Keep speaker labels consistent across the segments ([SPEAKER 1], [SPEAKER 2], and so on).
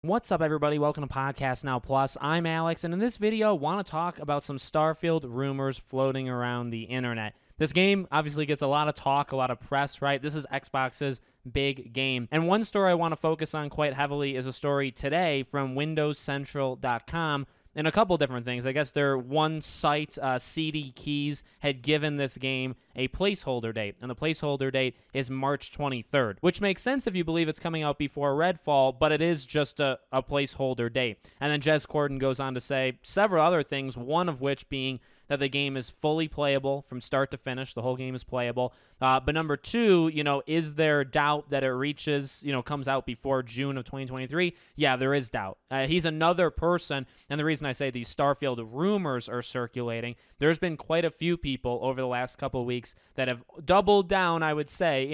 [SPEAKER 1] What's up, everybody? Welcome to Podcast Now Plus. I'm Alex, and in this video, I want to talk about some Starfield rumors floating around the internet. This game obviously gets a lot of talk, a lot of press, right? This is Xbox's big game. And one story I want to focus on quite heavily is a story today from WindowsCentral.com. And a couple different things. I guess their one site, CD Keys, had given this game a placeholder date, and the placeholder date is March 23rd, which makes sense if you believe it's coming out before Redfall, but it is just a placeholder date. And then Jez Corden goes on to say several other things, one of which being that the game is fully playable from start to finish. The whole game is playable. But number two, is there doubt that it reaches, comes out before June of 2023? Yeah, there is doubt. He's another person, and the reason I say these Starfield rumors are circulating, there's been quite a few people over the last couple of weeks that have doubled down, I would say,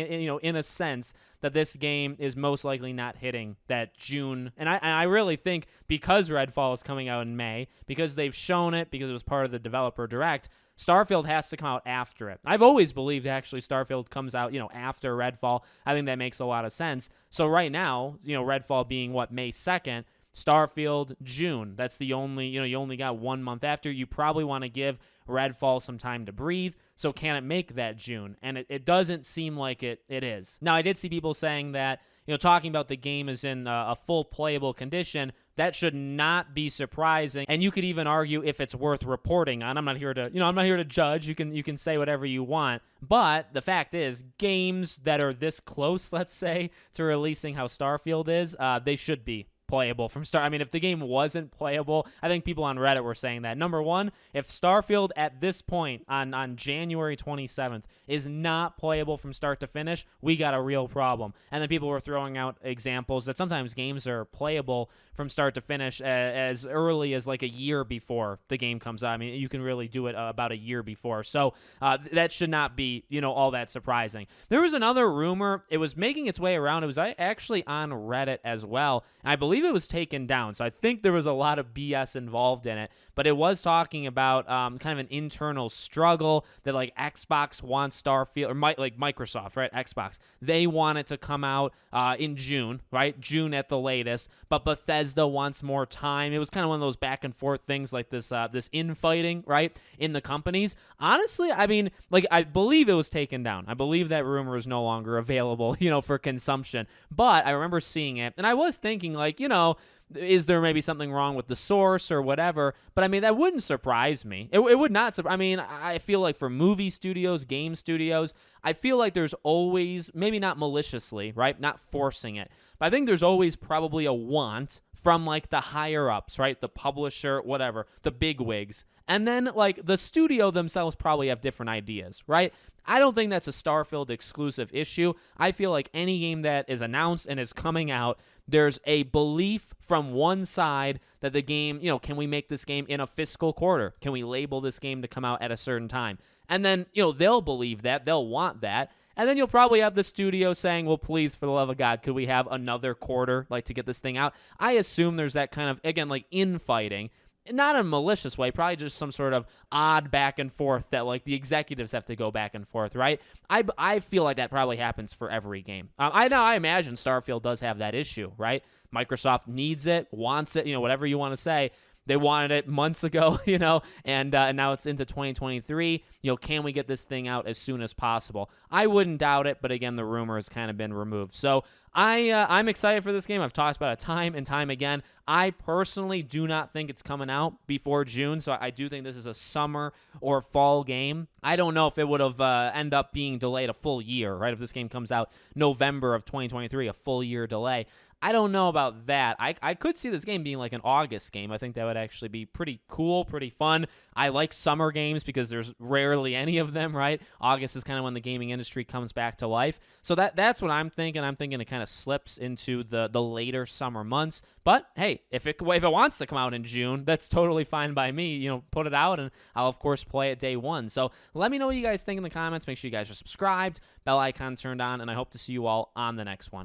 [SPEAKER 1] in a sense, that this game is most likely not hitting that June. And I really think because Redfall is coming out in May, because they've shown it, because it was part of the developer direct, Starfield has to come out after it. I've always believed actually Starfield comes out, after Redfall. I think that makes a lot of sense. So right now, Redfall being May 2nd, Starfield June. That's the only, you only got 1 month after. You probably want to give Redfall some time to breathe. So can it make that June? And it doesn't seem like it is. Now, I did see people saying that, talking about the game is in a full playable condition. That should not be surprising. And you could even argue if it's worth reporting on. I'm not here to judge. You can say whatever you want. But the fact is, games that are this close, let's say, to releasing how Starfield is, they should be playable from start. I mean, if the game wasn't playable, I think people on Reddit were saying that. Number one, if Starfield at this point on January 27th is not playable from start to finish, we got a real problem. And then people were throwing out examples that sometimes games are playable from start to finish as early as like a year before the game comes out. I mean, you can really do it about a year before. So that should not be, all that surprising. There was another rumor. It was making its way around. It was actually on Reddit as well. And I believe it was taken down. So I think there was a lot of BS involved in it. But it was talking about kind of an internal struggle that like Xbox wants Starfield, or Microsoft, right? Xbox. They want it to come out in June, right? June at the latest. But Bethesda wants more time. It was kind of one of those back and forth things like this infighting, right? In the companies. Honestly, I mean, I believe it was taken down. I believe that rumor is no longer available, for consumption. But I remember seeing it, and I was thinking is there maybe something wrong with the source or whatever? But I mean, that wouldn't surprise me. It would not. I mean, I feel like for movie studios, game studios, I feel like there's always, maybe not maliciously, right? Not forcing it. But I think there's always probably a want from like the higher ups, right? The publisher, whatever, the big wigs. And then like the studio themselves probably have different ideas, right? I don't think that's a Starfield exclusive issue. I feel like any game that is announced and is coming out, there's a belief from one side that the game, can we make this game in a fiscal quarter? Can we label this game to come out at a certain time? And then, they'll believe that. They'll want that. And then you'll probably have the studio saying, well, please, for the love of God, could we have another quarter to get this thing out? I assume there's that kind of, again, infighting. Not in a malicious way, probably just some sort of odd back and forth that the executives have to go back and forth, right? I feel like that probably happens for every game. I imagine Starfield does have that issue, right? Microsoft needs it, wants it, whatever you want to say. They wanted it months ago, and now it's into 2023. Can we get this thing out as soon as possible? I wouldn't doubt it, but again, the rumor has kind of been removed. So I'm excited for this game. I've talked about it time and time again. I personally do not think it's coming out before June, so I do think this is a summer or fall game. I don't know if it would have end up being delayed a full year, right? If this game comes out November of 2023, a full year delay. I don't know about that. I could see this game being like an August game. I think that would actually be pretty cool, pretty fun. I like summer games because there's rarely any of them, right? August is kind of when the gaming industry comes back to life. So that's what I'm thinking. I'm thinking it kind of slips into the later summer months. But hey, if it wants to come out in June, that's totally fine by me. Put it out, and I'll of course play it day one. So let me know what you guys think in the comments. Make sure you guys are subscribed, bell icon turned on, and I hope to see you all on the next one.